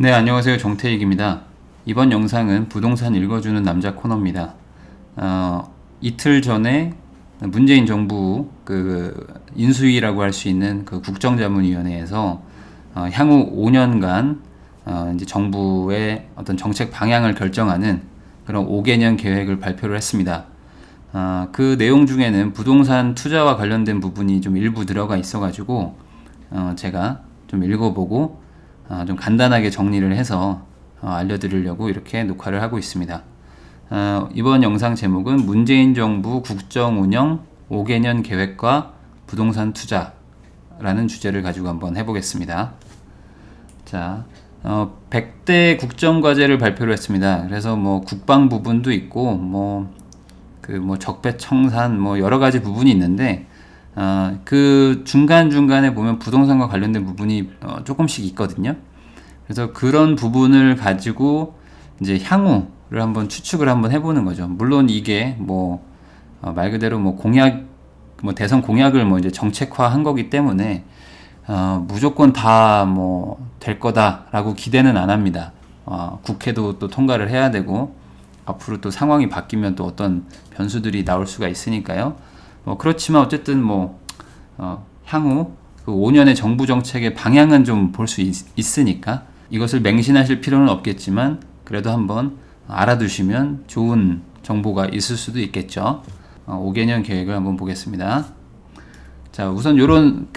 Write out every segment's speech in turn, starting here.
네, 안녕하세요. 정태익입니다. 이번 영상은 부동산 읽어주는 남자 코너입니다. 이틀 전에 문재인 정부 인수위라고 할 수 있는 그 국정자문위원회에서 향후 5년간 이제 정부의 어떤 정책 방향을 결정하는 그런 5개년 계획을 발표를 했습니다. 그 내용 중에는 부동산 투자와 관련된 부분이 좀 일부 들어가 있어가지고 제가 좀 읽어보고 좀 간단하게 정리를 해서 알려드리려고 이렇게 녹화를 하고 있습니다. 이번 영상 제목은 문재인 정부 국정운영 5개년 계획과 부동산 투자라는 주제를 가지고 한번 해보겠습니다. 자, 100대 국정과제를 발표를 했습니다. 그래서 뭐 국방 부분도 있고 적폐청산 여러 가지 부분이 있는데 그 중간중간에 보면 부동산과 관련된 부분이 조금씩 있거든요. 그래서 그런 부분을 가지고 이제 향후를 한번 추측을 한번 해보는 거죠. 물론 이게 말 그대로 공약, 대선 공약을 이제 정책화한 거기 때문에 무조건 다 될 거다라고 기대는 안 합니다. 국회도 또 통과를 해야 되고 앞으로 또 상황이 바뀌면 또 어떤 변수들이 나올 수가 있으니까요. 그렇지만 어쨌든 향후 그 5년의 정부 정책의 방향은 좀 볼 수 있으니까 이것을 맹신하실 필요는 없겠지만 그래도 한번 알아두시면 좋은 정보가 있을 수도 있겠죠. 5개년 계획을 한번 보겠습니다. 자, 우선 요런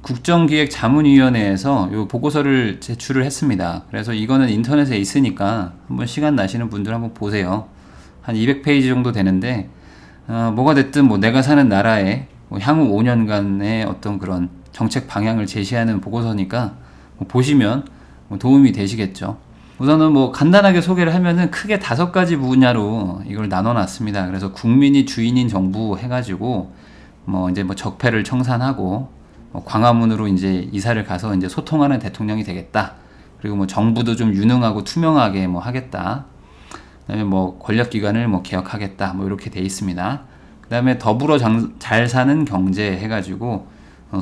국정기획자문위원회에서 요 보고서를 제출을 했습니다. 그래서 이거는 인터넷에 있으니까 한번 시간 나시는 분들 한번 보세요. 한 200페이지 정도 되는데 뭐가 됐든 내가 사는 나라의 향후 5년간의 어떤 그런 정책 방향을 제시하는 보고서니까 보시면 도움이 되시겠죠. 우선은 간단하게 소개를 하면은 크게 5가지 분야로 이걸 나눠놨습니다. 그래서 국민이 주인인 정부 해가지고 이제 적폐를 청산하고 광화문으로 이제 이사를 가서 이제 소통하는 대통령이 되겠다. 그리고 정부도 좀 유능하고 투명하게 하겠다. 그다음에 권력기관을 개혁하겠다. 이렇게 돼 있습니다. 그다음에 더불어 잘 사는 경제 해가지고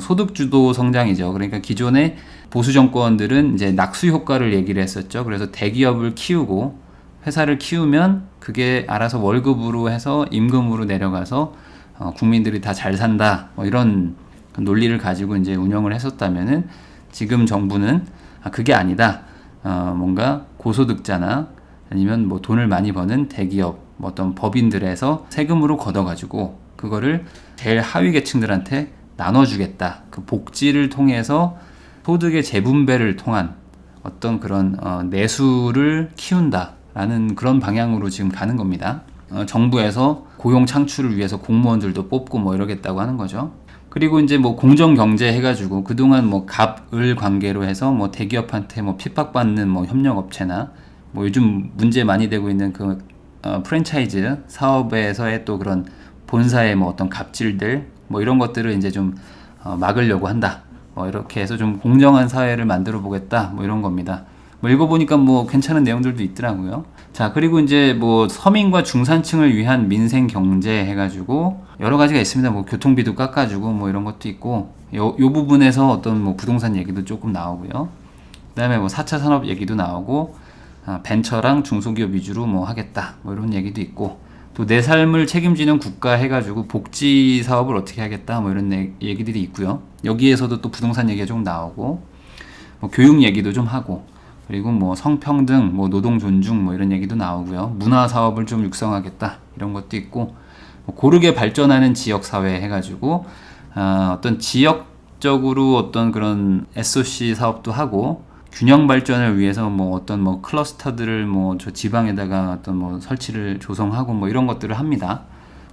소득주도 성장이죠. 그러니까 기존의 보수 정권들은 이제 낙수 효과를 얘기를 했었죠. 그래서 대기업을 키우고 회사를 키우면 그게 알아서 월급으로 해서 임금으로 내려가서 국민들이 다 잘 산다. 이런 논리를 가지고 이제 운영을 했었다면은 지금 정부는 그게 아니다. 뭔가 고소득자나 아니면 돈을 많이 버는 대기업, 어떤 법인들에서 세금으로 걷어가지고 그거를 제일 하위 계층들한테 나눠주겠다. 그 복지를 통해서 소득의 재분배를 통한 어떤 그런 내수를 키운다라는 그런 방향으로 지금 가는 겁니다. 정부에서 고용 창출을 위해서 공무원들도 뽑고 이러겠다고 하는 거죠. 그리고 이제 공정경제 해가지고 그동안 갑을 관계로 해서 대기업한테 핍박받는 협력업체나 요즘 문제 많이 되고 있는 프랜차이즈 사업에서의 또 그런 본사의 어떤 갑질들 이런 것들을 이제 좀 막으려고 한다. 이렇게 해서 좀 공정한 사회를 만들어 보겠다. 이런 겁니다. 읽어보니까 괜찮은 내용들도 있더라고요. 자, 그리고 이제 서민과 중산층을 위한 민생 경제 해가지고 여러 가지가 있습니다. 교통비도 깎아주고 이런 것도 있고 요 부분에서 어떤 부동산 얘기도 조금 나오고요. 그다음에 4차 산업 얘기도 나오고 벤처랑 중소기업 위주로 하겠다. 이런 얘기도 있고 또 내 삶을 책임지는 국가 해가지고 복지 사업을 어떻게 하겠다. 이런 얘기들이 있고요. 여기에서도 또 부동산 얘기가 좀 나오고 교육 얘기도 좀 하고 그리고 성평등, 노동 존중 이런 얘기도 나오고요. 문화 사업을 좀 육성하겠다 이런 것도 있고 고르게 발전하는 지역 사회 해가지고 어떤 지역적으로 어떤 그런 SOC 사업도 하고 균형 발전을 위해서 어떤 클러스터들을 저 지방에다가 어떤 설치를 조성하고 이런 것들을 합니다.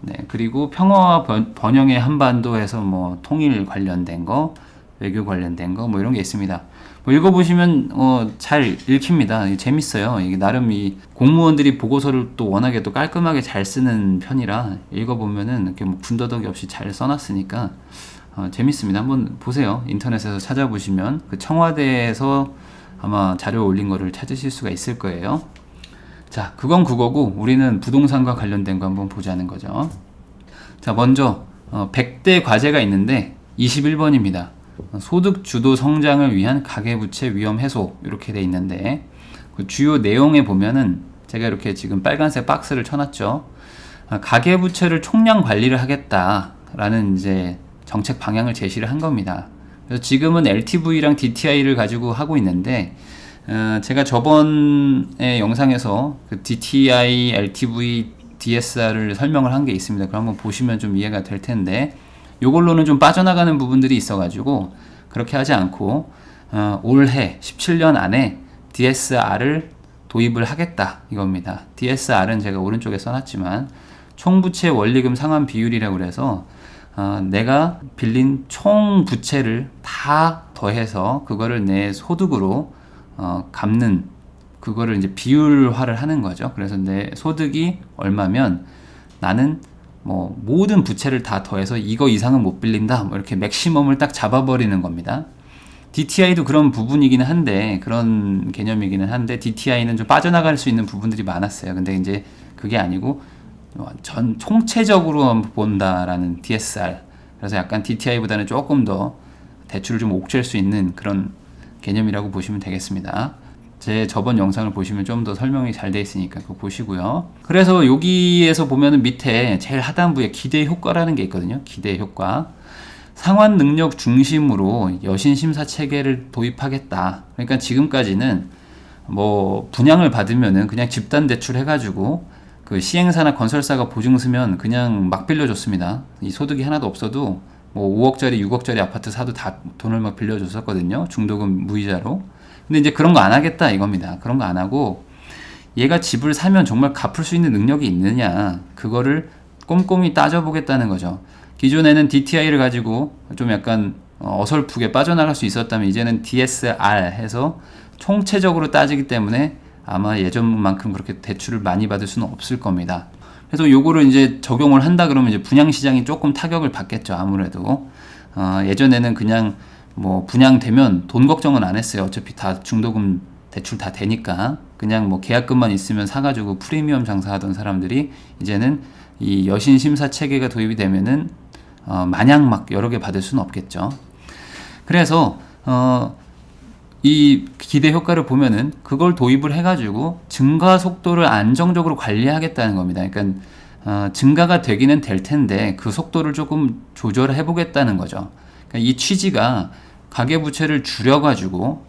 네, 그리고 평화와 번영의 한반도에서 통일 관련된 거, 외교 관련된 거 이런 게 있습니다. 읽어보시면 잘 읽힙니다. 재밌어요. 이게 나름 이 공무원들이 보고서를 또 워낙에 또 깔끔하게 잘 쓰는 편이라 읽어보면은 이렇게 군더더기 없이 잘 써놨으니까 재밌습니다. 한번 보세요. 인터넷에서 찾아보시면 그 청와대에서 아마 자료 올린 거를 찾으실 수가 있을 거예요. 자, 그건 그거고 우리는 부동산과 관련된 거 한번 보자는 거죠. 자, 먼저 100대 과제가 있는데 21번입니다. 소득 주도 성장을 위한 가계부채 위험 해소 이렇게 돼 있는데 그 주요 내용에 보면은 제가 이렇게 지금 빨간색 박스를 쳐놨죠. 가계부채를 총량 관리를 하겠다라는 이제 정책 방향을 제시를 한 겁니다. 그래서 지금은 LTV랑 DTI를 가지고 하고 있는데 제가 저번에 영상에서 그 DTI, LTV, DSR을 설명을 한 게 있습니다. 그럼 한번 보시면 좀 이해가 될 텐데 요걸로는 좀 빠져나가는 부분들이 있어가지고 그렇게 하지 않고 올해 17년 안에 DSR을 도입을 하겠다 이겁니다. DSR은 제가 오른쪽에 써놨지만 총부채 원리금 상환 비율이라고 그래서 내가 빌린 총 부채를 다 더해서 그거를 내 소득으로 갚는 그거를 이제 비율화를 하는 거죠. 그래서 내 소득이 얼마면 나는 뭐 모든 부채를 다 더해서 이거 이상은 못 빌린다. 뭐 이렇게 맥시멈을 딱 잡아버리는 겁니다. DTI도 그런 부분이기는 한데 그런 개념이기는 한데 DTI는 좀 빠져나갈 수 있는 부분들이 많았어요. 근데 이제 그게 아니고 전 총체적으로 본다라는 DSR. 그래서 약간 DTI보다는 조금 더 대출을 좀 옥죄할 수 있는 그런 개념이라고 보시면 되겠습니다. 제 저번 영상을 보시면 좀 더 설명이 잘 돼 있으니까 그거 보시고요. 그래서 여기에서 보면은 밑에 제일 하단부에 기대 효과라는 게 있거든요. 기대 효과. 상환 능력 중심으로 여신 심사 체계를 도입하겠다. 그러니까 지금까지는 뭐 분양을 받으면은 그냥 집단 대출 해가지고 그 시행사나 건설사가 보증 서면 그냥 막 빌려줬습니다. 이 소득이 하나도 없어도 뭐 5억짜리, 6억짜리 아파트 사도 다 돈을 막 빌려줬었거든요. 중도금 무이자로. 근데 이제 그런 거 안 하겠다 이겁니다. 그런 거 안 하고 얘가 집을 사면 정말 갚을 수 있는 능력이 있느냐 그거를 꼼꼼히 따져보겠다는 거죠. 기존에는 DTI를 가지고 좀 약간 어설프게 빠져나갈 수 있었다면 이제는 DSR 해서 총체적으로 따지기 때문에 아마 예전만큼 그렇게 대출을 많이 받을 수는 없을 겁니다. 그래서 요거를 이제 적용을 한다 그러면 이제 분양시장이 조금 타격을 받겠죠. 아무래도 예전에는 그냥 뭐 분양되면 돈 걱정은 안 했어요. 어차피 다 중도금 대출 다 되니까 그냥 뭐 계약금만 있으면 사가지고 프리미엄 장사하던 사람들이 이제는 이 여신 심사 체계가 도입이 되면은 마냥 막 여러 개 받을 수는 없겠죠. 그래서 이 기대 효과를 보면은 그걸 도입을 해가지고 증가 속도를 안정적으로 관리하겠다는 겁니다. 그러니까 증가가 되기는 될 텐데 그 속도를 조금 조절해 보겠다는 거죠. 그러니까 이 취지가 가계부채를 줄여가지고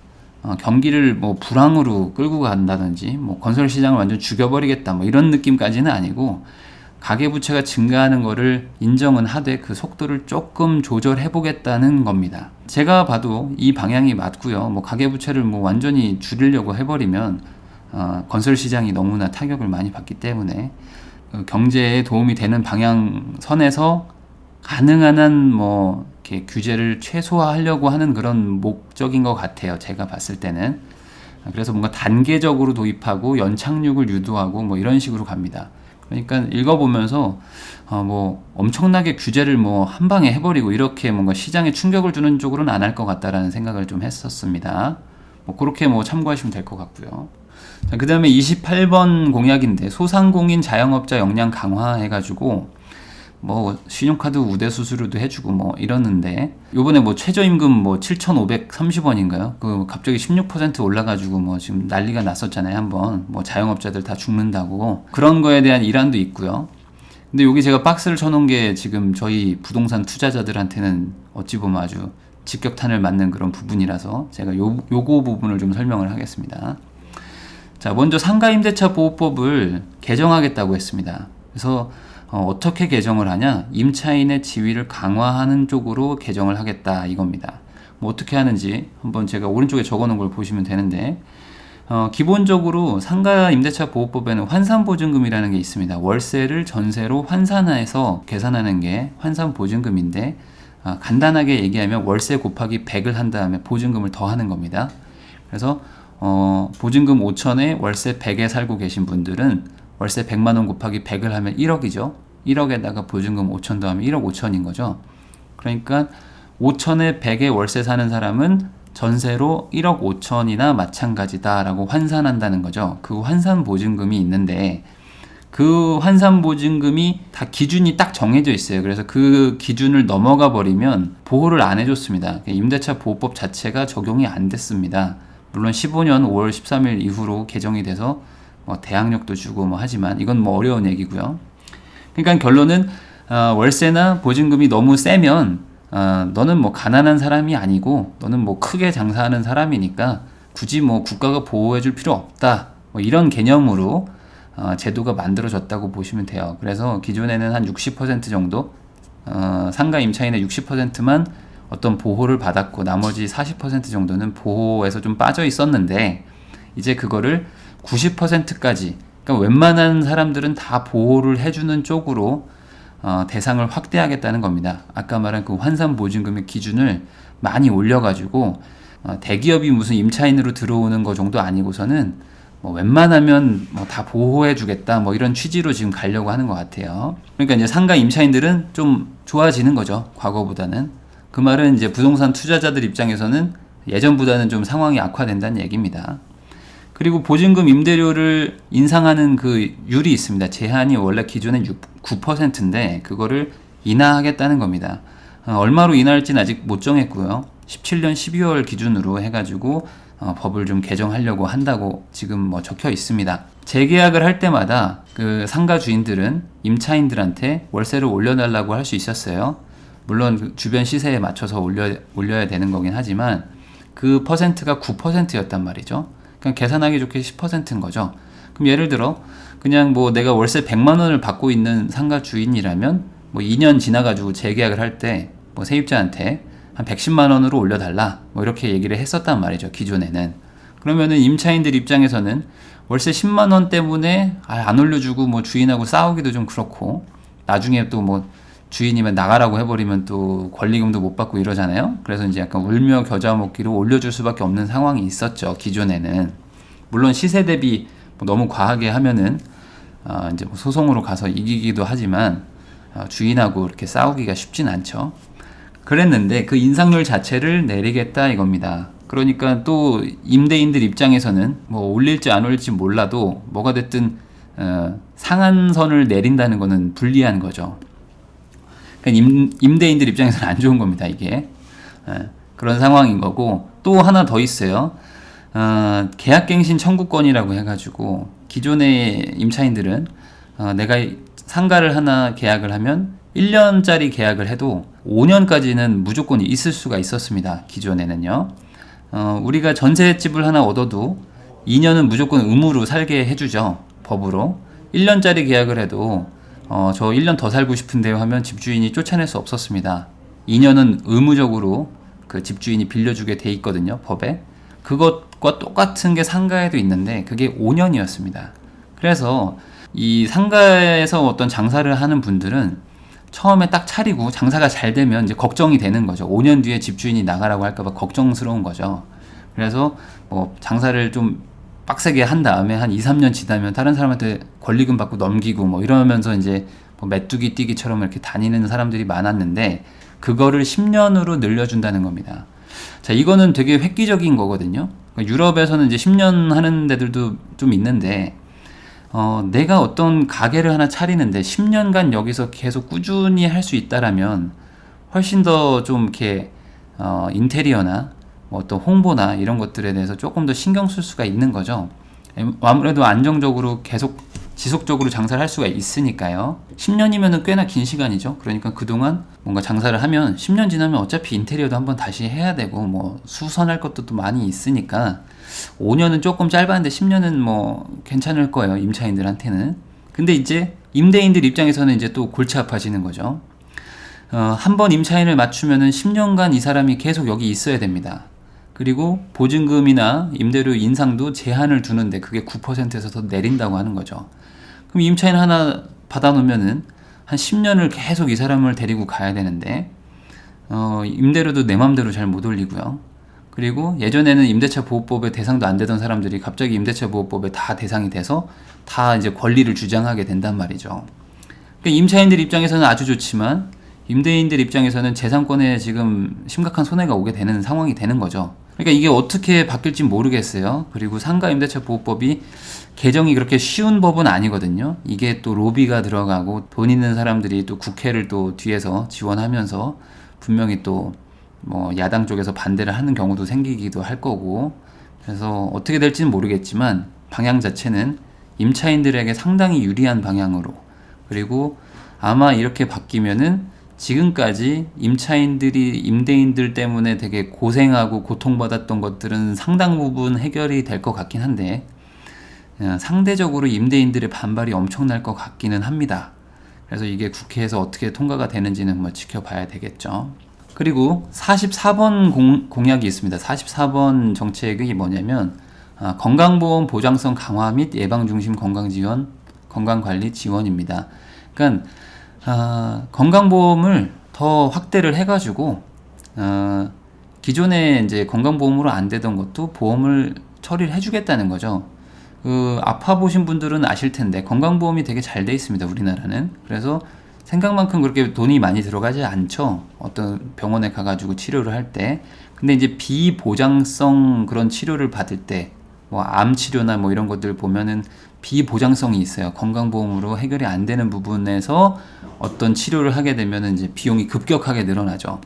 경기를 뭐 불황으로 끌고 간다든지 뭐 건설 시장을 완전 죽여버리겠다 뭐 이런 느낌까지는 아니고 가계부채가 증가하는 거를 인정은 하되 그 속도를 조금 조절해 보겠다는 겁니다. 제가 봐도 이 방향이 맞고요. 뭐 가계부채를 뭐 완전히 줄이려고 해버리면 건설 시장이 너무나 타격을 많이 받기 때문에 경제에 도움이 되는 방향선에서 가능한 한 뭐 이렇게 규제를 최소화하려고 하는 그런 목적인 것 같아요. 제가 봤을 때는. 그래서 뭔가 단계적으로 도입하고 연착륙을 유도하고 뭐 이런 식으로 갑니다. 그러니까 읽어보면서 뭐 엄청나게 규제를 뭐 한 방에 해버리고 이렇게 뭔가 시장에 충격을 주는 쪽으로는 안 할 것 같다라는 생각을 좀 했었습니다. 뭐 그렇게 뭐 참고하시면 될 것 같고요. 자, 그 다음에 28번 공약인데 소상공인 자영업자 역량 강화 해가지고 뭐 신용카드 우대 수수료도 해주고 뭐 이러는데 요번에 뭐 최저임금 뭐 7,530원인가요? 그 갑자기 16% 올라가지고 뭐 지금 난리가 났었잖아요. 한번 뭐 자영업자들 다 죽는다고 그런 거에 대한 일환도 있고요. 근데 여기 제가 박스를 쳐놓은 게 지금 저희 부동산 투자자들한테는 어찌 보면 아주 직격탄을 맞는 그런 부분이라서 제가 요거 부분을 좀 설명을 하겠습니다. 자, 먼저 상가임대차 보호법을 개정하겠다고 했습니다. 그래서 어떻게 개정을 하냐? 임차인의 지위를 강화하는 쪽으로 개정을 하겠다 이겁니다. 뭐 어떻게 하는지 한번 제가 오른쪽에 적어놓은 걸 보시면 되는데 기본적으로 상가임대차 보호법에는 환산보증금이라는 게 있습니다. 월세를 전세로 환산해서 계산하는 게 환산보증금인데 간단하게 얘기하면 월세 곱하기 100을 한 다음에 보증금을 더하는 겁니다. 그래서 보증금 5천에 월세 100에 살고 계신 분들은 월세 100만원 곱하기 100을 하면 1억이죠. 1억에다가 보증금 5천 더하면 1억 5천인 거죠. 그러니까 5천에 100에 월세 사는 사람은 전세로 1억 5천이나 마찬가지다라고 환산한다는 거죠. 그 환산 보증금이 있는데 그 환산보증금이 다 기준이 딱 정해져 있어요. 그래서 그 기준을 넘어가 버리면 보호를 안 해줬습니다. 임대차 보호법 자체가 적용이 안 됐습니다. 물론 15년 5월 13일 이후로 개정이 돼서 뭐 대항력도 주고 뭐 하지만 이건 뭐 어려운 얘기고요. 그러니까 결론은 월세나 보증금이 너무 세면 너는 뭐 가난한 사람이 아니고 너는 뭐 크게 장사하는 사람이니까 굳이 뭐 국가가 보호해줄 필요 없다. 뭐 이런 개념으로 제도가 만들어졌다고 보시면 돼요. 그래서 기존에는 한 60% 정도 상가 임차인의 60%만 어떤 보호를 받았고 나머지 40% 정도는 보호에서 좀 빠져 있었는데 이제 그거를 90%까지 그러니까 웬만한 사람들은 다 보호를 해주는 쪽으로 대상을 확대하겠다는 겁니다. 아까 말한 그 환산보증금의 기준을 많이 올려가지고 대기업이 무슨 임차인으로 들어오는 거 정도 아니고서는 뭐 웬만하면 뭐 다 보호해주겠다 뭐 이런 취지로 지금 가려고 하는 것 같아요. 그러니까 이제 상가 임차인들은 좀 좋아지는 거죠. 과거보다는. 그 말은 이제 부동산 투자자들 입장에서는 예전보다는 좀 상황이 악화된다는 얘기입니다. 그리고 보증금 임대료를 인상하는 그 율이 있습니다. 제한이 원래 기존엔 9%인데 그거를 인하하겠다는 겁니다. 얼마로 인하할지는 아직 못 정했고요. 17년 12월 기준으로 해가지고 법을 좀 개정하려고 한다고 지금 뭐 적혀 있습니다. 재계약을 할 때마다 그 상가 주인들은 임차인들한테 월세를 올려달라고 할 수 있었어요. 물론 그 주변 시세에 맞춰서 올려야 되는 거긴 하지만 그 퍼센트가 9%였단 말이죠. 그냥 계산하기 좋게 10%인 거죠. 그럼 예를 들어 그냥 뭐 내가 월세 100만 원을 받고 있는 상가 주인이라면 뭐 2년 지나가지고 재계약을 할 때 뭐 세입자한테 한 110만 원으로 올려달라 뭐 이렇게 얘기를 했었단 말이죠. 기존에는. 그러면은 임차인들 입장에서는 월세 10만 원 때문에 안 올려주고 뭐 주인하고 싸우기도 좀 그렇고 나중에 또 뭐 주인이면 나가라고 해버리면 또 권리금도 못 받고 이러잖아요. 그래서 이제 약간 울며 겨자 먹기로 올려줄 수밖에 없는 상황이 있었죠. 기존에는. 물론 시세 대비 뭐 너무 과하게 하면은 이제 뭐 소송으로 가서 이기기도 하지만 주인하고 이렇게 싸우기가 쉽진 않죠. 그랬는데 그 인상률 자체를 내리겠다 이겁니다. 그러니까 또 임대인들 입장에서는 뭐 올릴지 안 올릴지 몰라도 뭐가 됐든 상한선을 내린다는 거는 불리한 거죠. 그러니까 임대인들 입장에서는 안 좋은 겁니다. 이게 그런 상황인 거고 또 하나 더 있어요. 계약갱신 청구권이라고 해가지고 기존의 임차인들은 내가 상가를 하나 계약을 하면 1년짜리 계약을 해도 5년까지는 무조건 있을 수가 있었습니다. 기존에는요. 우리가 전셋집을 하나 얻어도 2년은 무조건 의무로 살게 해주죠. 법으로. 1년짜리 계약을 해도 저 1년 더 살고 싶은데요 하면 집주인이 쫓아낼 수 없었습니다. 2년은 의무적으로 그 집주인이 빌려주게 돼 있거든요. 법에. 그것과 똑같은 게 상가에도 있는데 그게 5년이었습니다. 그래서 이 상가에서 어떤 장사를 하는 분들은 처음에 딱 차리고 장사가 잘 되면 이제 걱정이 되는 거죠. 5년 뒤에 집주인이 나가라고 할까봐 걱정스러운 거죠. 그래서 뭐 장사를 좀 빡세게 한 다음에 한 2, 3년 지나면 다른 사람한테 권리금 받고 넘기고 뭐 이러면서 이제 뭐 메뚜기 뛰기처럼 이렇게 다니는 사람들이 많았는데 그거를 10년으로 늘려준다는 겁니다. 자, 이거는 되게 획기적인 거거든요. 유럽에서는 이제 10년 하는 데들도 좀 있는데 내가 어떤 가게를 하나 차리는데 10년간 여기서 계속 꾸준히 할 수 있다라면 훨씬 더 좀 이렇게 인테리어나 뭐 어떤 홍보나 이런 것들에 대해서 조금 더 신경 쓸 수가 있는 거죠. 아무래도 안정적으로 계속 지속적으로 장사를 할 수가 있으니까요. 10년이면은 꽤나 긴 시간이죠. 그러니까 그동안 뭔가 장사를 하면 10년 지나면 어차피 인테리어도 한번 다시 해야 되고 뭐 수선할 것도 또 많이 있으니까 5년은 조금 짧았는데 10년은 뭐 괜찮을 거예요. 임차인들한테는. 근데 이제 임대인들 입장에서는 이제 또 골치 아파지는 거죠. 한 번 임차인을 맞추면은 10년간 이 사람이 계속 여기 있어야 됩니다. 그리고 보증금이나 임대료 인상도 제한을 두는데 그게 9%에서 더 내린다고 하는 거죠. 그럼 임차인 하나 받아놓으면은 한 10년을 계속 이 사람을 데리고 가야 되는데 임대료도 내 맘대로 잘 못 올리고요. 그리고 예전에는 임대차 보호법에 대상도 안 되던 사람들이 갑자기 임대차 보호법에 다 대상이 돼서 다 이제 권리를 주장하게 된단 말이죠. 그러니까 임차인들 입장에서는 아주 좋지만 임대인들 입장에서는 재산권에 지금 심각한 손해가 오게 되는 상황이 되는 거죠. 그러니까 이게 어떻게 바뀔지 모르겠어요. 그리고 상가임대차 보호법이 개정이 그렇게 쉬운 법은 아니거든요. 이게 또 로비가 들어가고 돈 있는 사람들이 또 국회를 또 뒤에서 지원하면서 분명히 또 뭐 야당 쪽에서 반대를 하는 경우도 생기기도 할 거고, 그래서 어떻게 될지는 모르겠지만 방향 자체는 임차인들에게 상당히 유리한 방향으로, 그리고 아마 이렇게 바뀌면은 지금까지 임차인들이 임대인들 때문에 되게 고생하고 고통받았던 것들은 상당 부분 해결이 될 것 같긴 한데, 상대적으로 임대인들의 반발이 엄청날 것 같기는 합니다. 그래서 이게 국회에서 어떻게 통과가 되는지는 뭐 지켜봐야 되겠죠. 그리고 44번 공약이 있습니다. 44번 정책이 뭐냐면 건강보험 보장성 강화 및 예방중심 건강지원, 건강관리 지원입니다. 그러니까 건강보험을 더 확대를 해가지고 기존에 이제 건강보험으로 안 되던 것도 보험을 처리를 해주겠다는 거죠. 아파 보신 분들은 아실 텐데 건강보험이 되게 잘 돼 있습니다, 우리나라는. 그래서 생각만큼 그렇게 돈이 많이 들어가지 않죠. 어떤 병원에 가가지고 치료를 할 때. 근데 이제 비보장성 그런 치료를 받을 때, 뭐 암 치료나 뭐 이런 것들 보면은 비보장성이 있어요. 건강보험으로 해결이 안 되는 부분에서 어떤 치료를 하게 되면은 이제 비용이 급격하게 늘어나죠.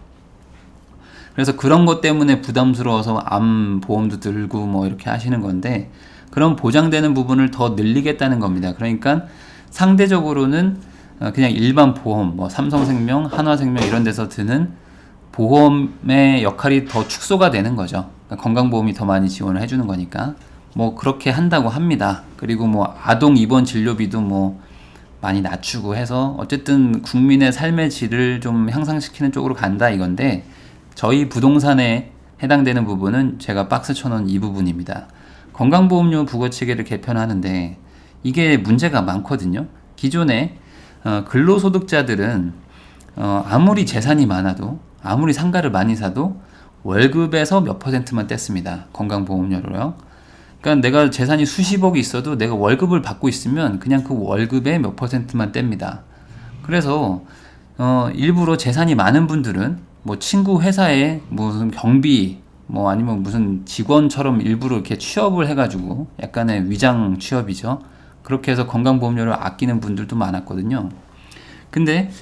그래서 그런 것 때문에 부담스러워서 암 보험도 들고 뭐 이렇게 하시는 건데, 그런 보장되는 부분을 더 늘리겠다는 겁니다. 그러니까 상대적으로는 그냥 일반 보험, 뭐 삼성생명, 한화생명 이런 데서 드는 보험의 역할이 더 축소가 되는 거죠. 그러니까 건강보험이 더 많이 지원을 해주는 거니까 뭐 그렇게 한다고 합니다. 그리고 뭐 아동 입원 진료비도 뭐 많이 낮추고 해서 어쨌든 국민의 삶의 질을 좀 향상시키는 쪽으로 간다 이건데, 저희 부동산에 해당되는 부분은 제가 박스 쳐놓은 이 부분입니다. 건강보험료 부과체계를 개편하는데 이게 문제가 많거든요. 기존에 근로소득자들은 아무리 재산이 많아도, 아무리 상가를 많이 사도 월급에서 몇 %만 뗐습니다. 건강보험료로요. 그러니까 내가 재산이 수십억이 있어도 내가 월급을 받고 있으면 그냥 그 월급의 몇 %만 뗍니다. 그래서 일부러 재산이 많은 분들은 뭐 친구 회사에 무슨 경비 뭐 아니면 무슨 직원처럼 일부러 이렇게 취업을 해가지고, 약간의 위장 취업이죠. 그렇게 해서 건강보험료를 아끼는 분들도 많았거든요. 근데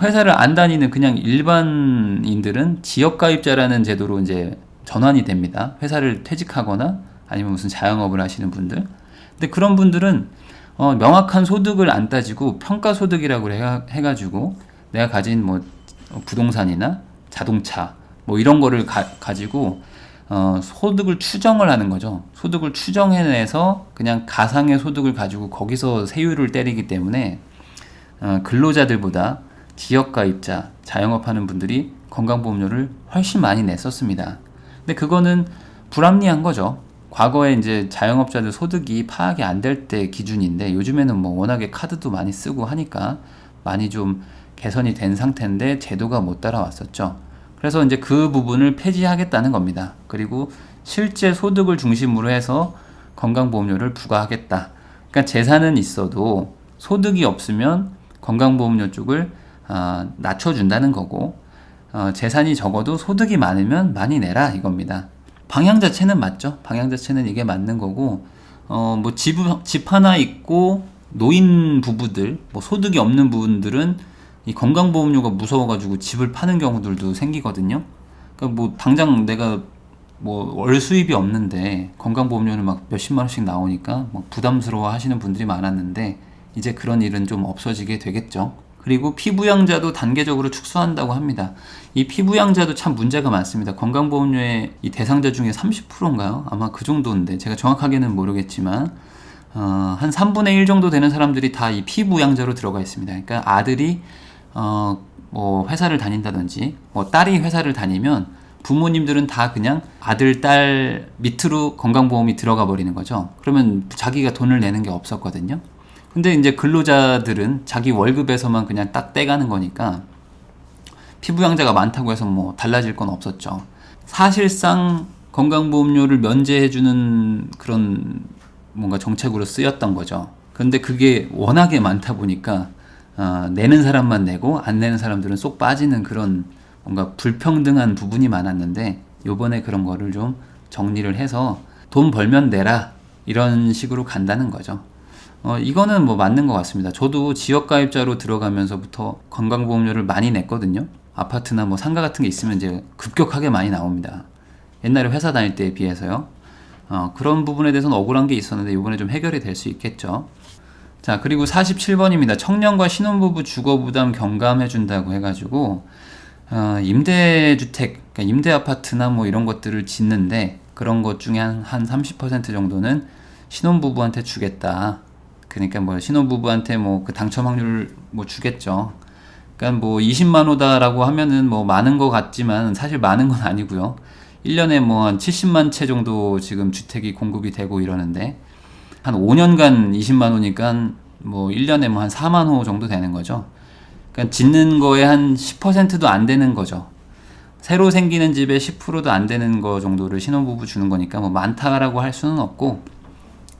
회사를 안 다니는 그냥 일반인들은 지역가입자라는 제도로 이제 전환이 됩니다. 회사를 퇴직하거나 아니면 무슨 자영업을 하시는 분들. 근데 그런 분들은 명확한 소득을 안 따지고 평가소득이라고 해가지고 내가 가진 뭐 부동산이나 자동차 뭐 이런 거를 가지고 소득을 추정을 하는 거죠. 소득을 추정해내서 그냥 가상의 소득을 가지고 거기서 세율을 때리기 때문에 근로자들보다 지역가입자, 자영업하는 분들이 건강보험료를 훨씬 많이 냈었습니다. 근데 그거는 불합리한 거죠. 과거에 이제 자영업자들 소득이 파악이 안 될 때 기준인데, 요즘에는 뭐 워낙에 카드도 많이 쓰고 하니까 많이 좀 개선이 된 상태인데 제도가 못 따라왔었죠. 그래서 이제 그 부분을 폐지하겠다는 겁니다. 그리고 실제 소득을 중심으로 해서 건강보험료를 부과하겠다. 그러니까 재산은 있어도 소득이 없으면 건강보험료 쪽을 낮춰준다는 거고, 재산이 적어도 소득이 많으면 많이 내라 이겁니다. 방향 자체는 맞죠. 방향 자체는 이게 맞는 거고, 뭐 집 하나 있고 노인 부부들, 뭐 소득이 없는 부분들은 이 건강보험료가 무서워가지고 집을 파는 경우들도 생기거든요. 그러니까 뭐 당장 내가 뭐 월 수입이 없는데 건강보험료는 막 몇십만 원씩 나오니까 막 부담스러워 하시는 분들이 많았는데, 이제 그런 일은 좀 없어지게 되겠죠. 그리고 피부양자도 단계적으로 축소한다고 합니다. 이 피부양자도 참 문제가 많습니다. 건강보험료의 이 대상자 중에 30%인가요? 아마 그 정도인데 제가 정확하게는 모르겠지만 한 3분의 1 정도 되는 사람들이 다 이 피부양자로 들어가 있습니다. 그러니까 아들이 뭐 회사를 다닌다든지 뭐 딸이 회사를 다니면 부모님들은 다 그냥 아들, 딸 밑으로 건강보험이 들어가 버리는 거죠. 그러면 자기가 돈을 내는 게 없었거든요. 근데 이제 근로자들은 자기 월급에서만 그냥 딱 떼가는 거니까 피부양자가 많다고 해서 뭐 달라질 건 없었죠. 사실상 건강보험료를 면제해주는 그런 뭔가 정책으로 쓰였던 거죠. 근데 그게 워낙에 많다 보니까 내는 사람만 내고 안 내는 사람들은 쏙 빠지는 그런 뭔가 불평등한 부분이 많았는데, 요번에 그런 거를 좀 정리를 해서 돈 벌면 내라 이런 식으로 간다는 거죠. 이거는 뭐 맞는 것 같습니다. 저도 지역가입자로 들어가면서부터 건강보험료를 많이 냈거든요. 아파트나 뭐 상가 같은 게 있으면 이제 급격하게 많이 나옵니다. 옛날에 회사 다닐 때에 비해서요. 그런 부분에 대해서는 억울한 게 있었는데 이번에 좀 해결이 될 수 있겠죠. 자, 그리고 47번입니다. 청년과 신혼부부 주거부담 경감해준다고 해가지고 임대주택, 그러니까 임대아파트나 뭐 이런 것들을 짓는데 그런 것 중에 한 30% 정도는 신혼부부한테 주겠다. 그러니까 뭐 신혼부부한테 뭐 그 당첨 확률을 뭐 주겠죠. 그러니까 뭐 20만 호다라고 하면은 뭐 많은 것 같지만 사실 많은 건 아니고요. 1년에 뭐 한 70만 채 정도 지금 주택이 공급이 되고 이러는데 한 5년간 20만 호니까 뭐 1년에 뭐 한 4만 호 정도 되는 거죠. 그러니까 짓는 거에 한 10%도 안 되는 거죠. 새로 생기는 집에 10%도 안 되는 거 정도를 신혼부부 주는 거니까 뭐 많다라고 할 수는 없고,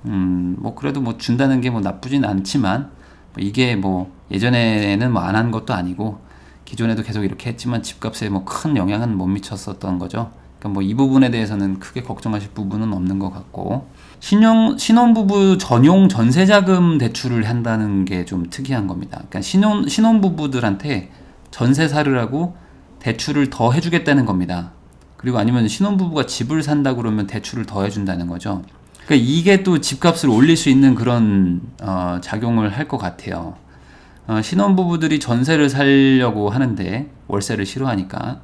뭐 그래도 뭐 준다는 게 뭐 나쁘진 않지만, 뭐 이게 뭐 예전에는 뭐 안 한 것도 아니고, 기존에도 계속 이렇게 했지만 집값에 뭐 큰 영향은 못 미쳤었던 거죠. 그러니까 뭐 이 부분에 대해서는 크게 걱정하실 부분은 없는 것 같고, 신혼부부 전용 전세자금 대출을 한다는 게 좀 특이한 겁니다. 그러니까 신혼부부들한테 전세 사르라고 대출을 더 해주겠다는 겁니다. 그리고 아니면 신혼부부가 집을 산다 그러면 대출을 더 해준다는 거죠. 그러니까 이게 또 집값을 올릴 수 있는 그런 작용을 할 것 같아요. 신혼부부들이 전세를 살려고 하는데 월세를 싫어하니까.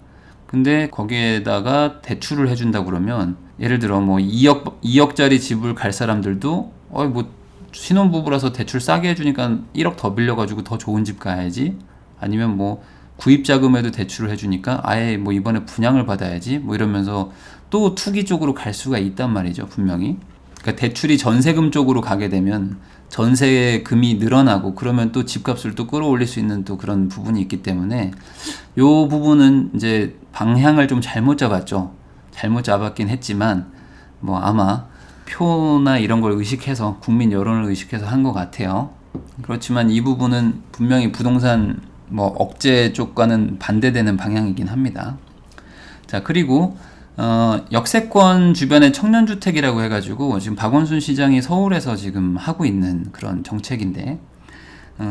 근데 거기에다가 대출을 해준다 그러면 예를 들어 뭐 2억짜리 집을 갈 사람들도 뭐 신혼부부라서 대출 싸게 해주니까 1억 더 빌려가지고 더 좋은 집 가야지. 아니면 뭐 구입자금에도 대출을 해주니까 아예 뭐 이번에 분양을 받아야지 뭐 이러면서 또 투기 쪽으로 갈 수가 있단 말이죠, 분명히. 그러니까 대출이 전세금 쪽으로 가게 되면 전세금이 늘어나고 그러면 또 집값을 또 끌어올릴 수 있는 또 그런 부분이 있기 때문에 요 부분은 이제 방향을 좀 잘못 잡았죠. 잘못 잡았긴 했지만 뭐 아마 표나 이런 걸 의식해서 국민 여론을 의식해서 한 것 같아요. 그렇지만 이 부분은 분명히 부동산 뭐 억제 쪽과는 반대되는 방향이긴 합니다. 자, 그리고 역세권 주변의 청년주택이라고 해가지고 지금 박원순 시장이 서울에서 지금 하고 있는 그런 정책인데,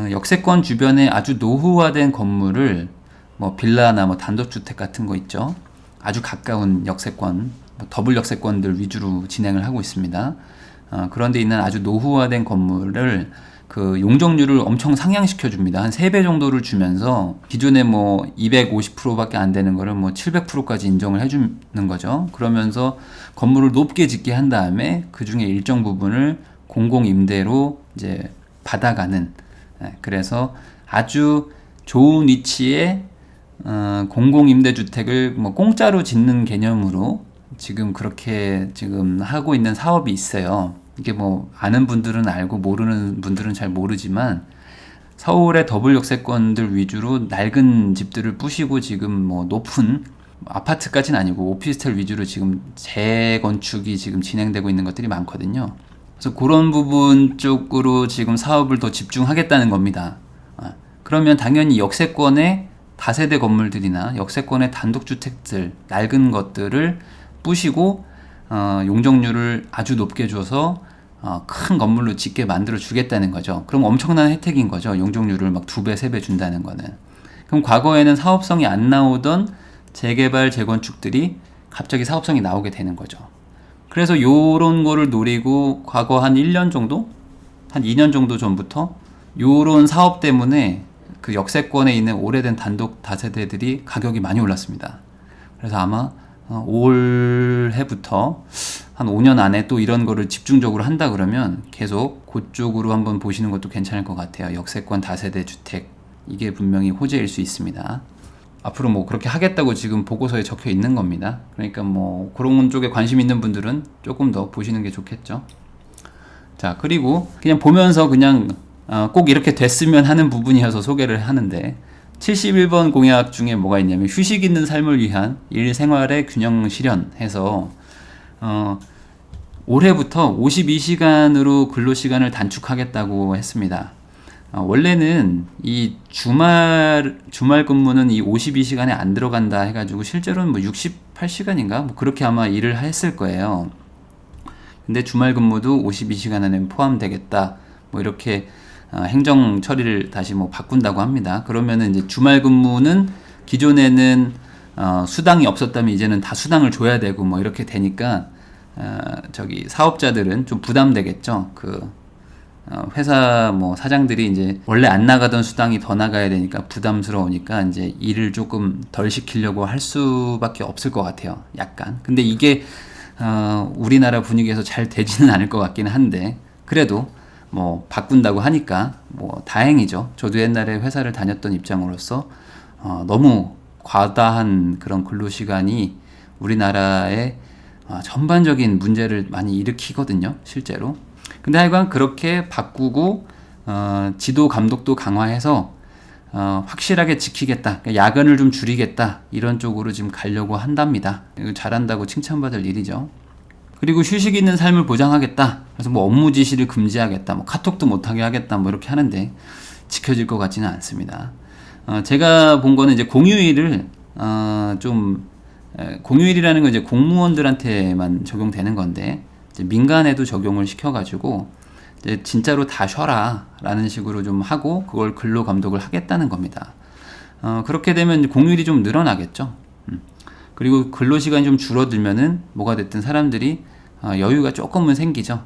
역세권 주변에 아주 노후화된 건물을 뭐 빌라나 뭐 단독주택 같은 거 있죠. 아주 가까운 역세권, 뭐 더블 역세권들 위주로 진행을 하고 있습니다. 그런데 있는 아주 노후화된 건물을 그 용적률을 엄청 상향시켜 줍니다. 한 3배 정도를 주면서 기존에 뭐 250%밖에 안 되는 거를 뭐 700%까지 인정을 해주는 거죠. 그러면서 건물을 높게 짓게 한 다음에 그 중에 일정 부분을 공공임대로 이제 받아가는, 그래서 아주 좋은 위치에 공공임대주택을 뭐 공짜로 짓는 개념으로 지금 그렇게 지금 하고 있는 사업이 있어요. 이게 뭐 아는 분들은 알고 모르는 분들은 잘 모르지만 서울의 더블 역세권들 위주로 낡은 집들을 부시고 지금 뭐 높은 아파트까지는 아니고 오피스텔 위주로 지금 재건축이 지금 진행되고 있는 것들이 많거든요. 그래서 그런 부분 쪽으로 지금 사업을 더 집중하겠다는 겁니다. 그러면 당연히 역세권의 다세대 건물들이나 역세권의 단독주택들, 낡은 것들을 부시고 용적률을 아주 높게 줘서 큰 건물로 짓게 만들어 주겠다는 거죠. 그럼 엄청난 혜택인 거죠. 용적률을 막 2배, 3배 준다는 거는. 그럼 과거에는 사업성이 안 나오던 재개발, 재건축들이 갑자기 사업성이 나오게 되는 거죠. 그래서 요런 거를 노리고 과거 한 1년 정도? 한 2년 정도 전부터 요런 사업 때문에 그 역세권에 있는 오래된 단독 다세대들이 가격이 많이 올랐습니다. 그래서 아마 올해부터 한 5년 안에 또 이런 거를 집중적으로 한다 그러면 계속 그쪽으로 한번 보시는 것도 괜찮을 것 같아요. 역세권 다세대 주택, 이게 분명히 호재일 수 있습니다. 앞으로 뭐 그렇게 하겠다고 지금 보고서에 적혀 있는 겁니다. 그러니까 뭐 그런 쪽에 관심 있는 분들은 조금 더 보시는 게 좋겠죠. 자, 그리고 그냥 보면서 그냥 꼭 이렇게 됐으면 하는 부분이어서 소개를 하는데, 71번 공약 중에 뭐가 있냐면 휴식 있는 삶을 위한 일생활의 균형 실현해서 올해부터 52시간으로 근로시간을 단축하겠다고 했습니다. 원래는 이 주말 근무는 이 52시간에 안 들어간다 해가지고 실제로는 뭐 48시간인가? 뭐 그렇게 아마 일을 했을 거예요. 근데 주말 근무도 52시간 안에 포함되겠다. 뭐 이렇게 행정 처리를 다시 뭐 바꾼다고 합니다. 그러면은 이제 주말 근무는 기존에는 수당이 없었다면 이제는 다 수당을 줘야 되고 뭐 이렇게 되니까 저기 사업자들은 좀 부담되겠죠. 회사 뭐 사장들이 이제 원래 안 나가던 수당이 더 나가야 되니까 부담스러우니까 이제 일을 조금 덜 시키려고 할 수밖에 없을 것 같아요. 약간. 근데 이게 우리나라 분위기에서 잘 되지는 않을 것 같기는 한데 그래도 뭐 바꾼다고 하니까 뭐 다행이죠. 저도 옛날에 회사를 다녔던 입장으로서 너무 과다한 그런 근로시간이 우리나라의 전반적인 문제를 많이 일으키거든요. 실제로. 근데 하여간 그렇게 바꾸고 지도 감독도 강화해서 확실하게 지키겠다. 그러니까 야근을 좀 줄이겠다. 이런 쪽으로 지금 가려고 한답니다. 이거 잘한다고 칭찬받을 일이죠. 그리고 휴식 있는 삶을 보장하겠다. 그래서 뭐 업무 지시를 금지하겠다. 뭐 카톡도 못하게 하겠다. 뭐 이렇게 하는데 지켜질 것 같지는 않습니다. 제가 본 거는 이제 공휴일을 공휴일이라는 건 이제 공무원들한테만 적용되는 건데 이제 민간에도 적용을 시켜가지고 이제 진짜로 다 쉬어라라는 식으로 좀 하고 그걸 근로 감독을 하겠다는 겁니다. 그렇게 되면 공휴일이 좀 늘어나겠죠. 그리고 근로 시간이 좀 줄어들면은 뭐가 됐든 사람들이 여유가 조금은 생기죠.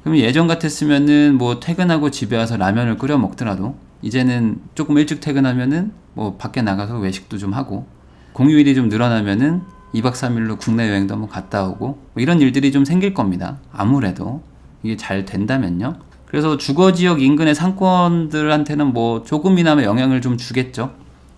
그럼 예전 같았으면은 뭐 퇴근하고 집에 와서 라면을 끓여 먹더라도 이제는 조금 일찍 퇴근하면은 뭐 밖에 나가서 외식도 좀 하고 공휴일이 좀 늘어나면은 2박 3일로 국내 여행도 한번 갔다 오고 뭐 이런 일들이 좀 생길 겁니다. 아무래도 이게 잘 된다면요. 그래서 주거지역 인근의 상권들한테는 뭐 조금이나마 영향을 좀 주겠죠.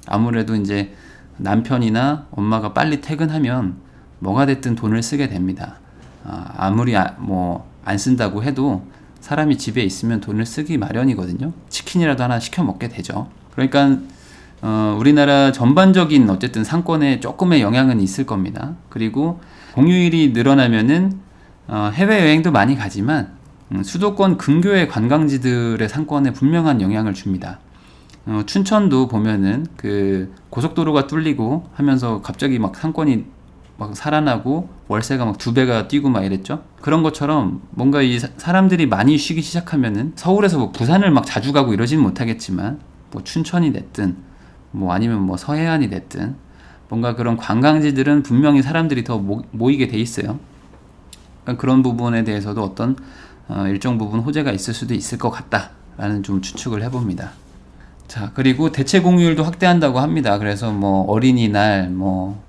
아무래도 이제 남편이나 엄마가 빨리 퇴근하면 뭐가 됐든 돈을 쓰게 됩니다. 아무리 뭐 안 쓴다고 해도 사람이 집에 있으면 돈을 쓰기 마련이거든요. 치킨이라도 하나 시켜 먹게 되죠. 그러니까 우리나라 전반적인 어쨌든 상권에 조금의 영향은 있을 겁니다. 그리고 공휴일이 늘어나면은 해외여행도 많이 가지만 수도권 근교의 관광지들의 상권에 분명한 영향을 줍니다. 춘천도 보면은 그 고속도로가 뚫리고 하면서 갑자기 막 상권이 막 살아나고 월세가 막 2배가 뛰고 막 이랬죠. 그런 것처럼 뭔가 이 사람들이 많이 쉬기 시작하면은 서울에서 뭐 부산을 막 자주 가고 이러진 못하겠지만 뭐 춘천이 됐든 뭐 아니면 뭐 서해안이 됐든 뭔가 그런 관광지들은 분명히 사람들이 더 모이게 돼 있어요. 그러니까 그런 부분에 대해서도 어떤 일정 부분 호재가 있을 수도 있을 것 같다라는 좀 추측을 해봅니다. 자, 그리고 대체 공휴일도 확대한다고 합니다. 그래서 뭐 어린이날, 뭐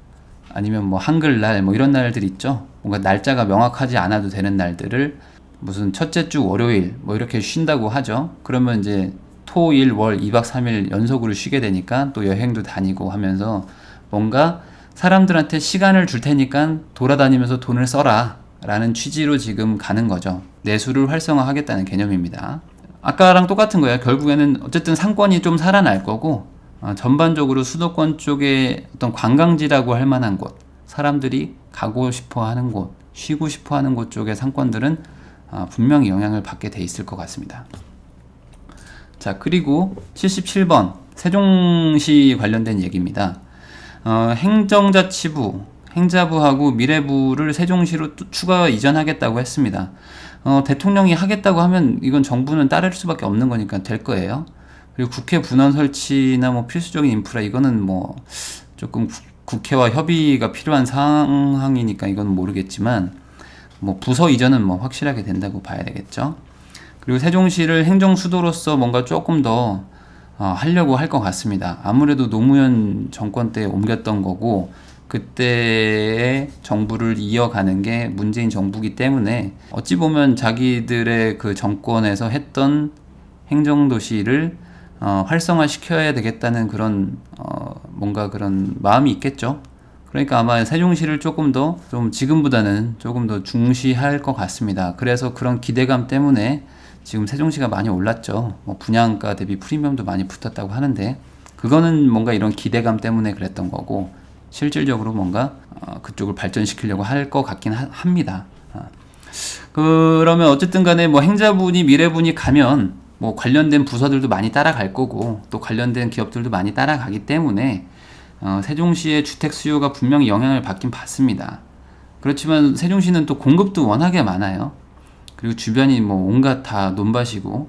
아니면 뭐 한글날, 뭐 이런 날들 있죠. 뭔가 날짜가 명확하지 않아도 되는 날들을 무슨 첫째 주 월요일 뭐 이렇게 쉰다고 하죠. 그러면 이제 토, 일, 월 2박 3일 연속으로 쉬게 되니까 또 여행도 다니고 하면서 뭔가 사람들한테 시간을 줄 테니까 돌아다니면서 돈을 써라 라는 취지로 지금 가는 거죠. 내수를 활성화하겠다는 개념입니다. 아까랑 똑같은 거예요. 결국에는 어쨌든 상권이 좀 살아날 거고 전반적으로 수도권 쪽에 어떤 관광지라고 할 만한 곳, 사람들이 가고 싶어 하는 곳, 쉬고 싶어 하는 곳 쪽의 상권들은 분명히 영향을 받게 돼 있을 것 같습니다. 자, 그리고 77번 세종시 관련된 얘기입니다. 행정자치부, 행자부하고 미래부를 세종시로 추가 이전하겠다고 했습니다. 대통령이 하겠다고 하면 이건 정부는 따를 수밖에 없는 거니까 될 거예요. 그리고 국회 분원 설치나 뭐 필수적인 인프라 이거는 뭐 조금 국회와 협의가 필요한 상황이니까 이건 모르겠지만 뭐 부서 이전은 뭐 확실하게 된다고 봐야 되겠죠. 그리고 세종시를 행정 수도로서 뭔가 조금 더 하려고 할 것 같습니다. 아무래도 노무현 정권 때 옮겼던 거고 그때의 정부를 이어가는 게 문재인 정부기 때문에 어찌 보면 자기들의 그 정권에서 했던 행정도시를 활성화시켜야 되겠다는 그런 뭔가 그런 마음이 있겠죠. 그러니까 아마 세종시를 조금 더 좀 지금보다는 조금 더 중시할 것 같습니다. 그래서 그런 기대감 때문에 지금 세종시가 많이 올랐죠. 뭐 분양가 대비 프리미엄도 많이 붙었다고 하는데 그거는 뭔가 이런 기대감 때문에 그랬던 거고 실질적으로 뭔가 그쪽을 발전시키려고 할 것 같긴 합니다. 그러면 어쨌든 간에 뭐 행자분이 미래분이 가면 뭐 관련된 부서들도 많이 따라갈 거고 또 관련된 기업들도 많이 따라가기 때문에 세종시의 주택 수요가 분명히 영향을 받긴 받습니다. 그렇지만 세종시는 또 공급도 워낙에 많아요. 그리고 주변이 뭐 온갖 다 논밭이고,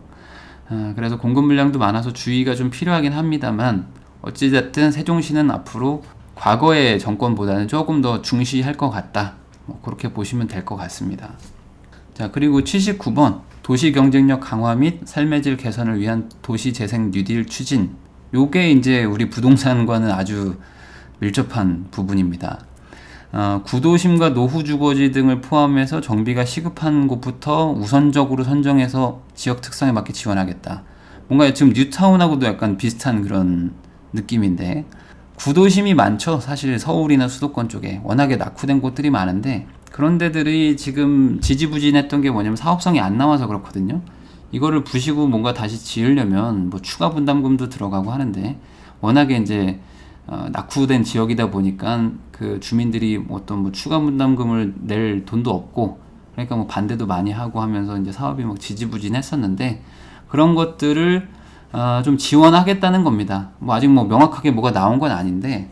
그래서 공급 물량도 많아서 주의가 좀 필요하긴 합니다만, 어찌됐든 세종시는 앞으로 과거의 정권보다는 조금 더 중시할 것 같다, 뭐 그렇게 보시면 될 것 같습니다. 자, 그리고 79번 도시 경쟁력 강화 및 삶의 질 개선을 위한 도시 재생 뉴딜 추진. 요게 이제 우리 부동산과는 아주 밀접한 부분입니다. 구도심과 노후 주거지 등을 포함해서 정비가 시급한 곳부터 우선적으로 선정해서 지역 특성에 맞게 지원하겠다. 뭔가 지금 뉴타운하고도 약간 비슷한 그런 느낌인데, 구도심이 많죠. 사실 서울이나 수도권 쪽에 워낙에 낙후된 곳들이 많은데, 그런 데들이 지금 지지부진했던 게 뭐냐면 사업성이 안 나와서 그렇거든요. 이거를 부시고 뭔가 다시 지으려면 뭐 추가 분담금도 들어가고 하는데, 워낙에 이제 낙후된 지역이다 보니까 그 주민들이 어떤 뭐 추가 분담금을 낼 돈도 없고, 그러니까 뭐 반대도 많이 하고 하면서 이제 사업이 막 지지부진했었는데, 그런 것들을 좀 지원하겠다는 겁니다. 뭐 아직 뭐 명확하게 뭐가 나온 건 아닌데,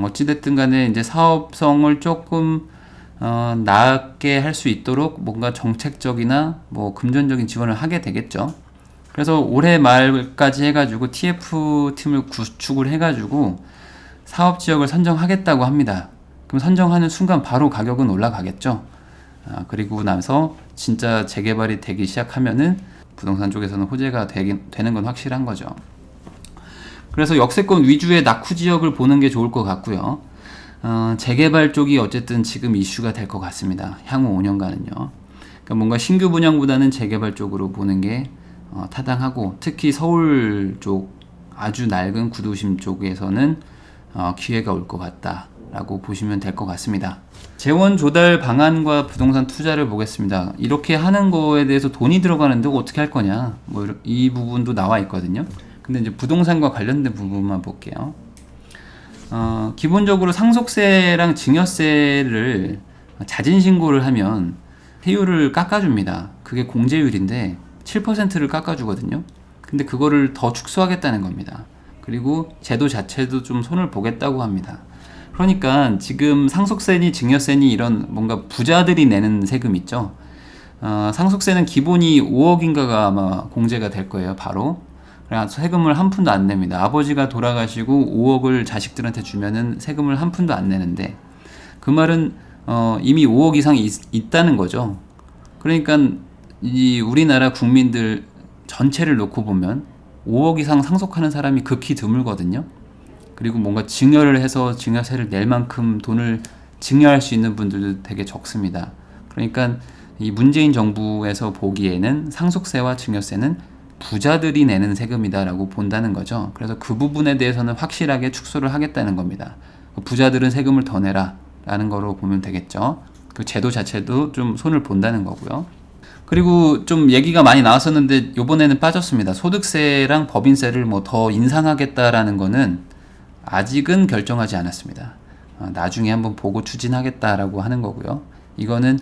어찌됐든 간에 이제 사업성을 조금 나게 할 수 있도록 뭔가 정책적이나 뭐 금전적인 지원을 하게 되겠죠. 그래서 올해 말까지 해가지고 TF 팀을 구축을 해가지고 사업 지역을 선정하겠다고 합니다. 그럼 선정하는 순간 바로 가격은 올라가겠죠. 그리고 나서 진짜 재개발이 되기 시작하면은 부동산 쪽에서는 호재가 되는 건 확실한 거죠. 그래서 역세권 위주의 낙후 지역을 보는 게 좋을 것 같고요. 재개발 쪽이 어쨌든 지금 이슈가 될 것 같습니다. 향후 5년간은요. 그러니까 뭔가 신규 분양보다는 재개발 쪽으로 보는 게 타당하고, 특히 서울 쪽 아주 낡은 구도심 쪽에서는 기회가 올 것 같다라고 보시면 될 것 같습니다. 재원 조달 방안과 부동산 투자를 보겠습니다. 이렇게 하는 거에 대해서 돈이 들어가는데 어떻게 할 거냐, 뭐 이 부분도 나와 있거든요. 근데 이제 부동산과 관련된 부분만 볼게요. 기본적으로 상속세랑 증여세를 자진 신고를 하면 세율을 깎아줍니다. 그게 공제율인데 7%를 깎아주거든요. 근데 그거를 더 축소하겠다는 겁니다. 그리고 제도 자체도 좀 손을 보겠다고 합니다. 그러니까 지금 상속세니 증여세니 이런 뭔가 부자들이 내는 세금 있죠. 상속세는 기본이 5억인가가 아마 공제가 될 거예요, 바로. 그래서 세금을 한 푼도 안 냅니다. 아버지가 돌아가시고 5억을 자식들한테 주면은 세금을 한 푼도 안 내는데, 그 말은 이미 5억 이상이 있다는 거죠. 그러니까 이 우리나라 국민들 전체를 놓고 보면 5억 이상 상속하는 사람이 극히 드물거든요. 그리고 뭔가 증여를 해서 증여세를 낼 만큼 돈을 증여할 수 있는 분들도 되게 적습니다. 그러니까 이 문재인 정부에서 보기에는 상속세와 증여세는 부자들이 내는 세금이다라고 본다는 거죠. 그래서 그 부분에 대해서는 확실하게 축소를 하겠다는 겁니다. 부자들은 세금을 더 내라 라는 거로 보면 되겠죠. 그 제도 자체도 좀 손을 본다는 거고요. 그리고 좀 얘기가 많이 나왔었는데 이번에는 빠졌습니다. 소득세랑 법인세를 뭐 더 인상하겠다라는 거는 아직은 결정하지 않았습니다. 나중에 한번 보고 추진하겠다라고 하는 거고요. 이거는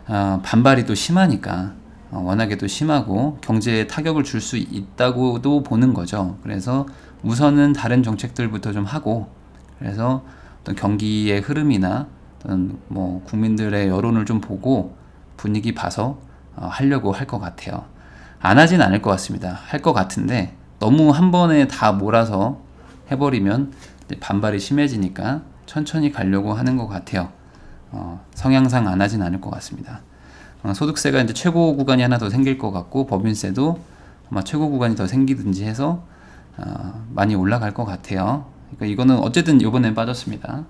반발이 또 심하니까, 워낙에도 심하고 경제에 타격을 줄 수 있다고도 보는 거죠. 그래서 우선은 다른 정책들부터 좀 하고, 그래서 어떤 경기의 흐름이나 어떤 뭐 국민들의 여론을 좀 보고 분위기 봐서 하려고 할 것 같아요. 안 하진 않을 것 같습니다. 할 것 같은데 너무 한 번에 다 몰아서 해버리면 반발이 심해지니까 천천히 가려고 하는 것 같아요. 성향상 안 하진 않을 것 같습니다. 소득세가 이제 최고 구간이 하나 더 생길 것 같고, 법인세도 아마 최고 구간이 더 생기든지 해서 많이 올라갈 것 같아요. 그러니까 이거는 어쨌든 이번엔 빠졌습니다.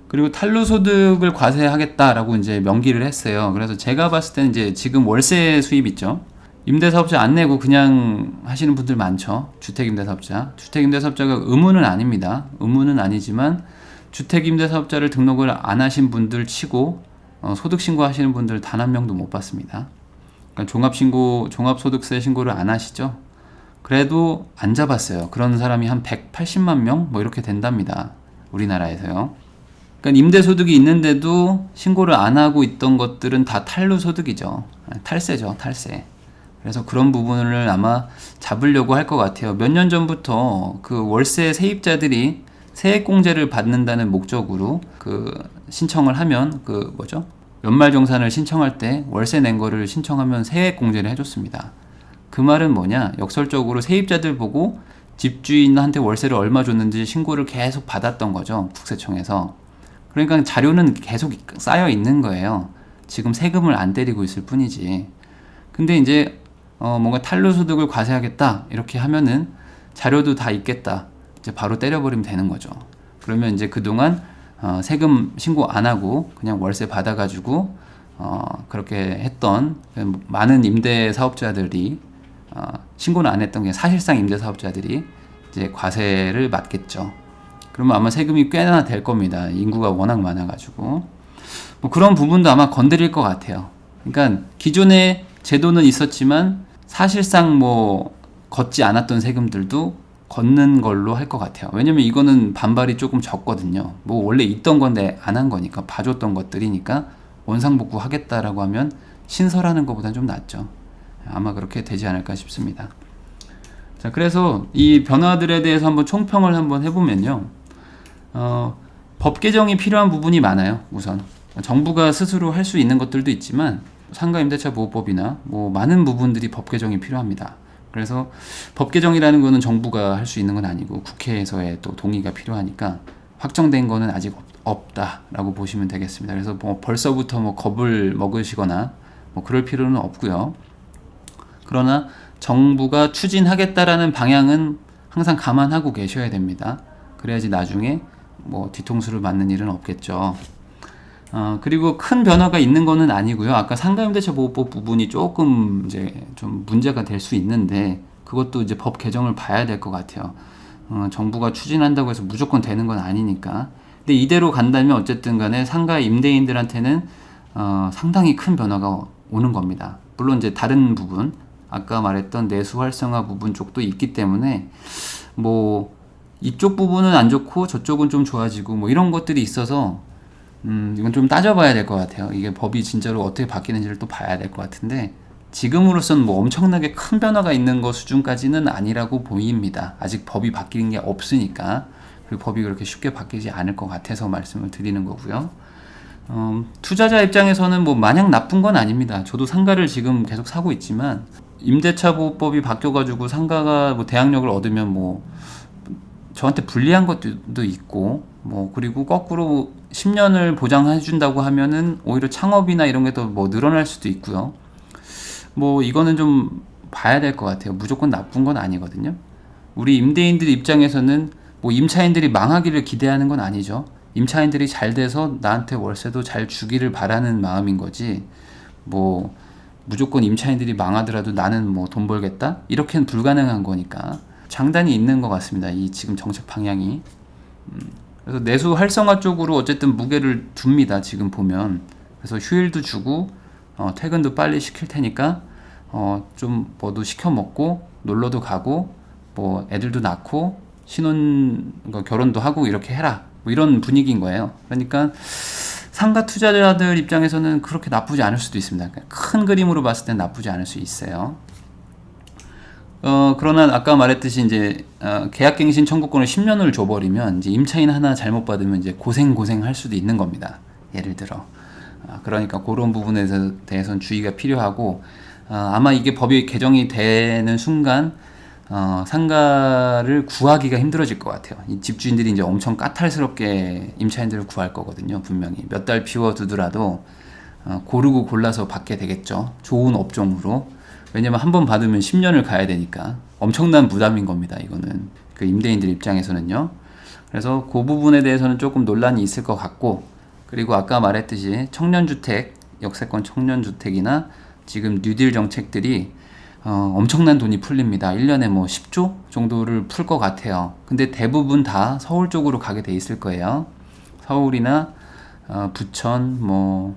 그리고 탄로소득을 과세하겠다라고 이제 명기를 했어요. 그래서 제가 봤을 때는 이제 지금 월세 수입 있죠. 임대사업자 안 내고 그냥 하시는 분들 많죠. 주택임대사업자. 주택임대사업자가 의무는 아닙니다. 의무는 아니지만 주택임대사업자를 등록을 안 하신 분들 치고 소득신고 하시는 분들 단 한 명도 못 봤습니다. 그러니까 종합소득세 신고를 안 하시죠. 그래도 안 잡았어요. 그런 사람이 한 180만 명? 뭐 이렇게 된답니다. 우리나라에서요. 그러니까 임대소득이 있는데도 신고를 안 하고 있던 것들은 다 탈루소득이죠. 탈세죠, 탈세. 그래서 그런 부분을 아마 잡으려고 할 것 같아요. 몇 년 전부터 그 월세 세입자들이 세액공제를 받는다는 목적으로 그 신청을 하면 그 뭐죠? 연말정산을 신청할 때 월세 낸 거를 신청하면 세액공제를 해줬습니다. 그 말은 뭐냐? 역설적으로 세입자들 보고 집주인한테 월세를 얼마 줬는지 신고를 계속 받았던 거죠. 국세청에서. 그러니까 자료는 계속 쌓여 있는 거예요. 지금 세금을 안 때리고 있을 뿐이지. 근데 이제 뭔가 탄로소득을 과세하겠다 이렇게 하면은 자료도 다 있겠다. 이제 바로 때려버리면 되는 거죠. 그러면 이제 그동안 세금 신고 안 하고 그냥 월세 받아가지고 그렇게 했던 많은 임대 사업자들이 신고는 안 했던 게 사실상 임대 사업자들이 이제 과세를 맞겠죠. 그러면 아마 세금이 꽤나 될 겁니다. 인구가 워낙 많아가지고 뭐 그런 부분도 아마 건드릴 것 같아요. 그러니까 기존에 제도는 있었지만 사실상 뭐 걷지 않았던 세금들도 걷는 걸로 할 것 같아요. 왜냐면 이거는 반발이 조금 적거든요. 뭐 원래 있던 건데 안 한 거니까 봐줬던 것들이니까 원상복구 하겠다라고 하면 신설하는 것보다는 좀 낫죠. 아마 그렇게 되지 않을까 싶습니다. 자, 그래서 이 변화들에 대해서 한번 총평을 한번 해보면요. 법 개정이 필요한 부분이 많아요. 우선 정부가 스스로 할 수 있는 것들도 있지만 상가임대차 보호법이나 뭐 많은 부분들이 법 개정이 필요합니다. 그래서 법 개정이라는 거는 정부가 할 수 있는 건 아니고 국회에서의 또 동의가 필요하니까 확정된 거는 아직 없다라고 보시면 되겠습니다. 그래서 뭐 벌써부터 뭐 겁을 먹으시거나 뭐 그럴 필요는 없고요. 그러나 정부가 추진하겠다라는 방향은 항상 감안하고 계셔야 됩니다. 그래야지 나중에 뭐 뒤통수를 맞는 일은 없겠죠. 그리고 큰 변화가 있는 거는 아니고요. 아까 상가임대차 보호법 부분이 조금 이제 좀 문제가 될 수 있는데 그것도 이제 법 개정을 봐야 될 것 같아요. 정부가 추진한다고 해서 무조건 되는 건 아니니까. 근데 이대로 간다면 어쨌든 간에 상가 임대인들한테는 상당히 큰 변화가 오는 겁니다. 물론 이제 다른 부분, 아까 말했던 내수 활성화 부분 쪽도 있기 때문에 뭐 이쪽 부분은 안 좋고 저쪽은 좀 좋아지고 뭐 이런 것들이 있어서 이건 좀 따져봐야 될 것 같아요. 이게 법이 진짜로 어떻게 바뀌는지를 또 봐야 될 것 같은데 지금으로선 뭐 엄청나게 큰 변화가 있는 것 수준까지는 아니라고 보입니다. 아직 법이 바뀌는 게 없으니까. 그리고 법이 그렇게 쉽게 바뀌지 않을 것 같아서 말씀을 드리는 거고요. 투자자 입장에서는 뭐 마냥 나쁜 건 아닙니다. 저도 상가를 지금 계속 사고 있지만 임대차 보호법이 바뀌어가지고 상가가 뭐 대항력을 얻으면 뭐 저한테 불리한 것도 있고 뭐 그리고 거꾸로 10년을 보장해 준다고 하면은 오히려 창업이나 이런 게 더 뭐 늘어날 수도 있고요. 뭐 이거는 좀 봐야 될 것 같아요. 무조건 나쁜 건 아니거든요. 우리 임대인들 입장에서는 뭐 임차인들이 망하기를 기대하는 건 아니죠. 임차인들이 잘 돼서 나한테 월세도 잘 주기를 바라는 마음인 거지. 뭐 무조건 임차인들이 망하더라도 나는 뭐 돈 벌겠다? 이렇게는 불가능한 거니까 장단이 있는 것 같습니다. 이 지금 정책 방향이. 그래서 내수 활성화 쪽으로 어쨌든 무게를 둡니다. 지금 보면. 그래서 휴일도 주고 퇴근도 빨리 시킬 테니까 좀 뭐도 시켜 먹고 놀러도 가고 뭐 애들도 낳고 결혼도 하고 이렇게 해라. 뭐 이런 분위기인 거예요. 그러니까 상가 투자자들 입장에서는 그렇게 나쁘지 않을 수도 있습니다. 큰 그림으로 봤을 땐 나쁘지 않을 수 있어요. 그러나 아까 말했듯이 이제 계약갱신 청구권을 10년을 줘버리면 이제 임차인 하나 잘못 받으면 이제 고생할 수도 있는 겁니다. 예를 들어. 그러니까 그런 부분에 대해서는 주의가 필요하고 아마 이게 법이 개정이 되는 순간 상가를 구하기가 힘들어질 것 같아요. 이 집주인들이 이제 엄청 까탈스럽게 임차인들을 구할 거거든요. 분명히 몇 달 비워두더라도 고르고 골라서 받게 되겠죠. 좋은 업종으로. 왜냐면 한 번 받으면 10년을 가야 되니까 엄청난 부담인 겁니다. 이거는 그 임대인들 입장에서는요. 그래서 그 부분에 대해서는 조금 논란이 있을 것 같고 그리고 아까 말했듯이 청년주택, 역세권 청년주택이나 지금 뉴딜 정책들이 엄청난 돈이 풀립니다. 1년에 뭐 10조 정도를 풀 것 같아요. 근데 대부분 다 서울 쪽으로 가게 돼 있을 거예요. 서울이나 부천 뭐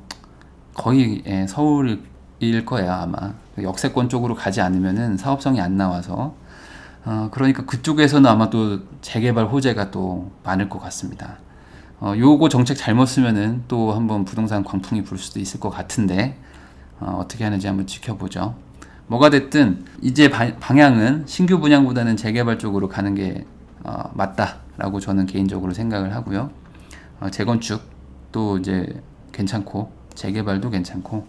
거의 서울일 거예요 아마. 역세권 쪽으로 가지 않으면은 사업성이 안 나와서 그러니까 그쪽에서는 아마 또 재개발 호재가 또 많을 것 같습니다. 요거 정책 잘못 쓰면은 또 한번 부동산 광풍이 불 수도 있을 것 같은데 어떻게 하는지 한번 지켜보죠. 뭐가 됐든 이제 방향은 신규 분양보다는 재개발 쪽으로 가는 게 맞다. 라고 저는 개인적으로 생각을 하고요. 재건축 또 이제 괜찮고 재개발도 괜찮고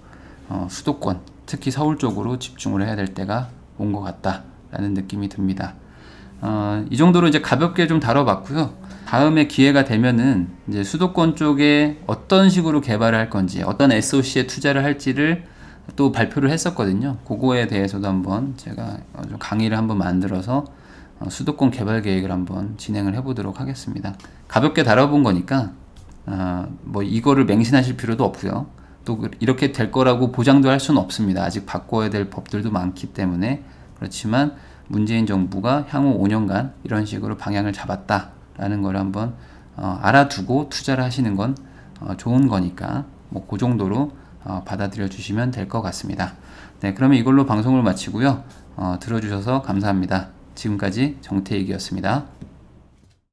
수도권 특히 서울 쪽으로 집중을 해야 될 때가 온 것 같다라는 느낌이 듭니다. 이 정도로 이제 가볍게 좀 다뤄봤고요. 다음에 기회가 되면은 이제 수도권 쪽에 어떤 식으로 개발을 할 건지, 어떤 SOC에 투자를 할지를 또 발표를 했었거든요. 그거에 대해서도 한번 제가 좀 강의를 한번 만들어서 수도권 개발 계획을 한번 진행을 해보도록 하겠습니다. 가볍게 다뤄본 거니까 뭐 이거를 맹신하실 필요도 없고요. 또 이렇게 될 거라고 보장도 할 수는 없습니다. 아직 바꿔야 될 법들도 많기 때문에. 그렇지만 문재인 정부가 향후 5년간 이런 식으로 방향을 잡았다라는 걸 한번 알아두고 투자를 하시는 건 좋은 거니까 뭐 그 정도로 받아들여 주시면 될 것 같습니다. 네, 그러면 이걸로 방송을 마치고요. 들어주셔서 감사합니다. 지금까지 정태익이었습니다.